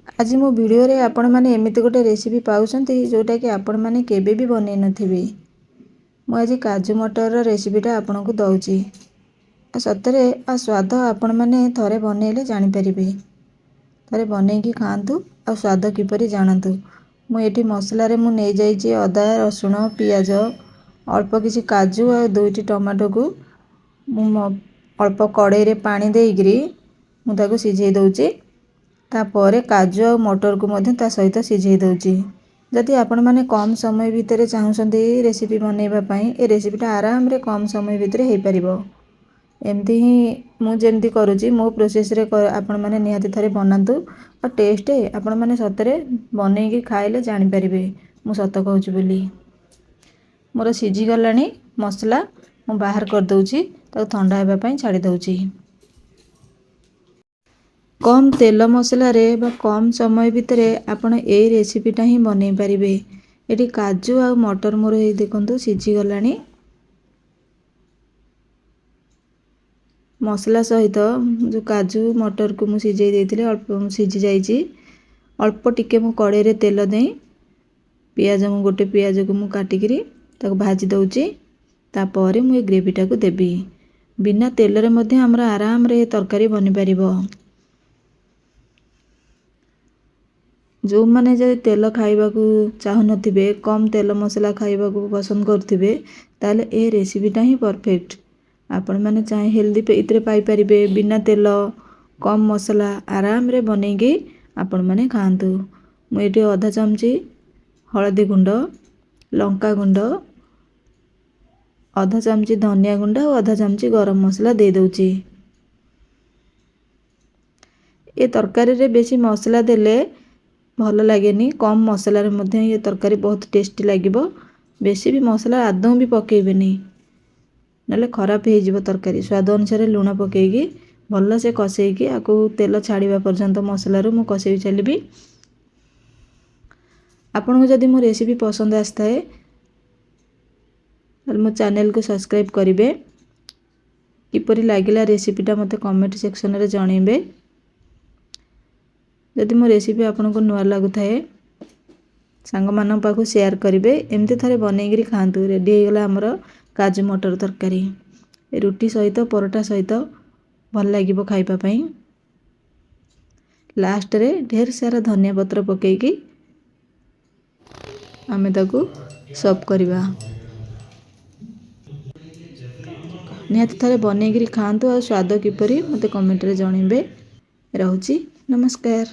आज मो वीडियो रे आपण माने एमिति गोटे रेसिपी पाउछंती जोटा कि आपण माने केबे भी बनै नथिबे। मो आज काजू मटर रेसिपीटा आपण को दउची। सतरे आ स्वाद आपण माने थरे बनेले जानि परिबे। थरे बनेकी खांतु आ स्वाद किपरि जानतु। मो एठी मसला रे मो नै जाईची अदा रसुण पियाज अल्प किछि काजू आ दुईटी टमाटो को मो अल्प कड़ाई रे पानी देइग्री मु ताको सिझेई दउची। तापर काजू और मटर को मध्य ता सहित सिझेई दउची। जदि आपण माने कम समय भितर चाहुछंती रेसिपी बनेबा पई ए रेसिपीटा आराम रे कम समय भितर हेई परिबो। एमती ही मु जेमती करूची मो प्रोसेस रे आपण माने निहाती थरे बनातु और टेस्ट आपण माने सतरे बनेकी खाइले जानि परिबे मु सत कहूची बोली। मोर सिझी गलानी मसला मु बाहर कर दउची ताको ठंडा हेबा पई छाडी दउची। कम तेल मसला रे बा कम समय भितर आपण ए रेसिपीटा ही बनै परिबे। एठी काजू आ मटर मोर हे देखंतु सिझी गलानी। मसला सहित जो काजू मटर को मु सिझेई देथिले अल्प सिझी जाईची। अल्प टिके मु कड़ाई रे तेल देई पियाज मु गोटे पियाज को मु काटिकिरी ताको भाजी दउची। तापर मु ए ग्रेवीटा को देबी। बिना तेल रे मध्ये हमरा आराम रे तरकारी बनि परिबो। जो माने जे तेल खाइबा को चाहु नथिबे कम तेल मसला खाइबा को पसंद करथिबे ताले ए रेसिपीटा ही परफेक्ट। आपण माने चाहे हेल्दी पे इतरे पाई परिबे बिना तेल कम मसला आराम रे बनेगी आपण माने खांतु। मु एठी आधा चमची हळदी गुंड लंका गुंड आधा चमची धनिया गुंड और आधा चमची गरम मसला दे दउची। ए तरकारी रे बेसी मसला देले भल लागेनी। कम मसला रे मध्ये ये तरकारी बहुत टेस्टी लागिबो। बेसी भी मसला आदौ भी पकेइबेनी नले खराब हे जिवो तरकारी। स्वाद अनुसार लूण पकेइगी भल से कसेइगी आकु तेल छाड़ीबा पर्यंत मसला रो मु कसेइ चलीबी। आपन को जदि मो रेसिपी पसंद आस्ताए ताले मो चैनल को सब्सक्राइब करिवे। किपरि लागिला रेसिपीटा मते कमेंट सेक्शन रे जणैबे। जदि मो रेसिपी आपन को नुआ लागु थाए सांग मानन पाखु शेयर करिवे। एमती थरे बनेगिरी खांतु। रेडी हे गला हमर काजू मटर तरकारी। रुटी सहित परोटा सहित भल लागिबो खाइबा पई। लास्ट रे ढेर सारा धनिया पत्र पकेइकी आमे ताकू सर्व करिबा। निहाती थरे बनेगिरी खांतु और स्वाद किपरि मते कमेंट रे जणैबे। रहउची नमस्कार।